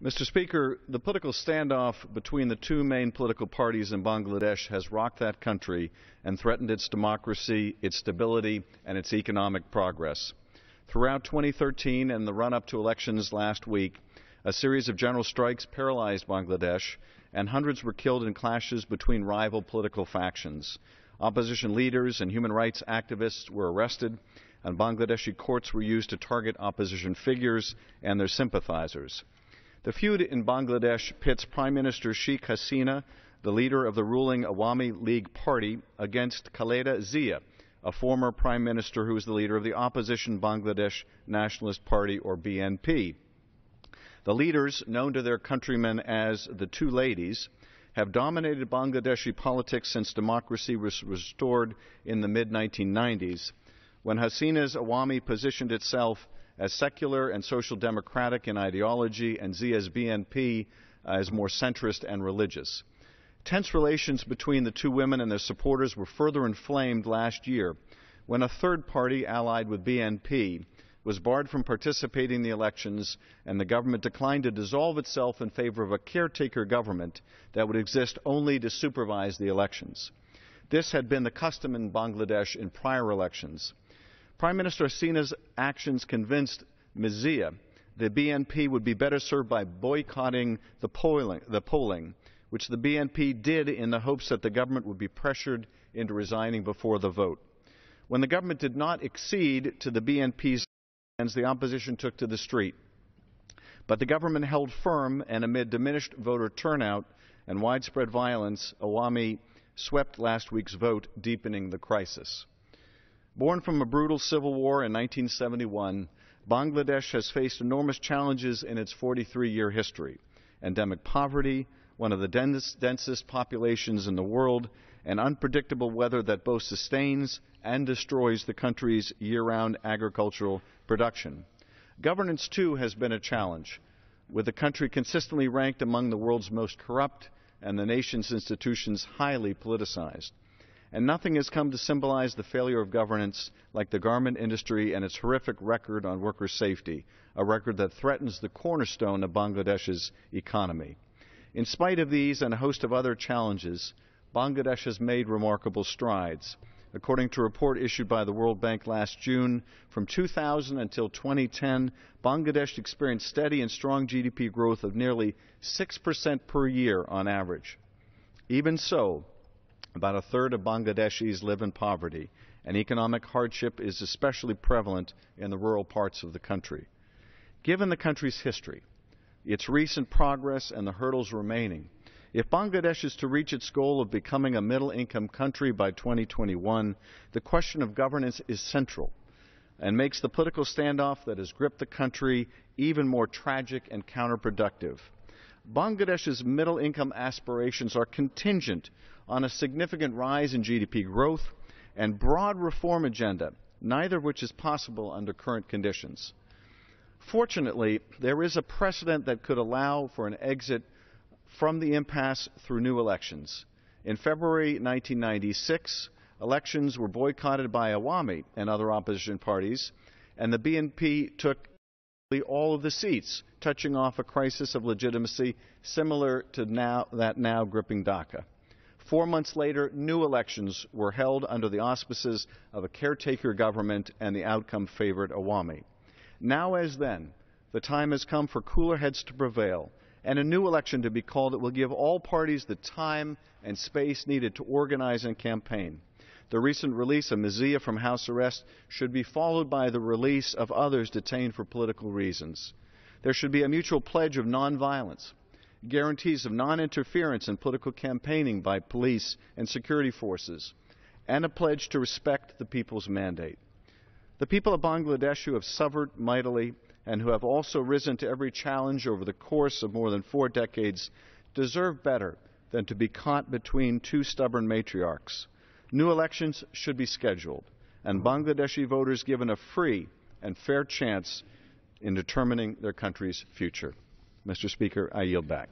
Mr. Speaker, the political standoff between the two main political parties in Bangladesh has rocked that country and threatened its democracy, its stability, and its economic progress. Throughout 2013 and the run-up to elections last week, a series of general strikes paralyzed Bangladesh, and hundreds were killed in clashes between rival political factions. Opposition leaders and human rights activists were arrested, and Bangladeshi courts were used to target opposition figures and their sympathizers. The feud in Bangladesh pits Prime Minister Sheikh Hasina, the leader of the ruling Awami League party, against Khaleda Zia, a former Prime Minister who is the leader of the opposition Bangladesh Nationalist Party, or B.N.P. The leaders, known to their countrymen as the Two Ladies, have dominated Bangladeshi politics since democracy was restored in the mid-1990s, when Hasina's Awami positioned itself as secular and social democratic in ideology, and Zia's B.N.P. as more centrist and religious. Tense relations between the two women and their supporters were further inflamed last year when a third party allied with B.N.P. was barred from participating in the elections, and the government declined to dissolve itself in favor of a caretaker government that would exist only to supervise the elections. This had been the custom in Bangladesh in prior elections. Prime Minister Hasina's actions convinced Ms. Zia the B.N.P. would be better served by boycotting the polling, which the B.N.P. did in the hopes that the government would be pressured into resigning before the vote. When the government did not accede to the B.N.P.'s demands, the opposition took to the street. But the government held firm, and amid diminished voter turnout and widespread violence, Awami swept last week's vote, deepening the crisis. Born from a brutal civil war in 1971, Bangladesh has faced enormous challenges in its 43-year history: endemic poverty, one of the densest populations in the world, and unpredictable weather that both sustains and destroys the country's year-round agricultural production. Governance, too, has been a challenge, with the country consistently ranked among the world's most corrupt and the nation's institutions highly politicized. And nothing has come to symbolize the failure of governance like the garment industry and its horrific record on worker safety, a record that threatens the cornerstone of Bangladesh's economy. In spite of these and a host of other challenges, Bangladesh has made remarkable strides. According to a report issued by the World Bank last June, from 2000 until 2010, Bangladesh experienced steady and strong GDP growth of nearly 6% per year on average. Even so, about a third of Bangladeshis live in poverty, and economic hardship is especially prevalent in the rural parts of the country. Given the country's history, its recent progress, and the hurdles remaining, if Bangladesh is to reach its goal of becoming a middle-income country by 2021, the question of governance is central and makes the political standoff that has gripped the country even more tragic and counterproductive. Bangladesh's middle-income aspirations are contingent on a significant rise in GDP growth and broad reform agenda, neither of which is possible under current conditions. Fortunately, there is a precedent that could allow for an exit from the impasse through new elections. In February 1996, elections were boycotted by Awami and other opposition parties, and the B.N.P. took all of the seats, touching off a crisis of legitimacy similar to that now gripping Dhaka. 4 months later, new elections were held under the auspices of a caretaker government, and the outcome favored Awami. Now as then, the time has come for cooler heads to prevail, and a new election to be called that will give all parties the time and space needed to organize and campaign. The recent release of Ms. Zia from house arrest should be followed by the release of others detained for political reasons. There should be a mutual pledge of nonviolence, guarantees of non-interference in political campaigning by police and security forces, and a pledge to respect the people's mandate. The people of Bangladesh, who have suffered mightily and who have also risen to every challenge over the course of more than 4 decades, deserve better than to be caught between two stubborn matriarchs. New elections should be scheduled, and Bangladeshi voters given a free and fair chance in determining their country's future. Mr. Speaker, I yield back.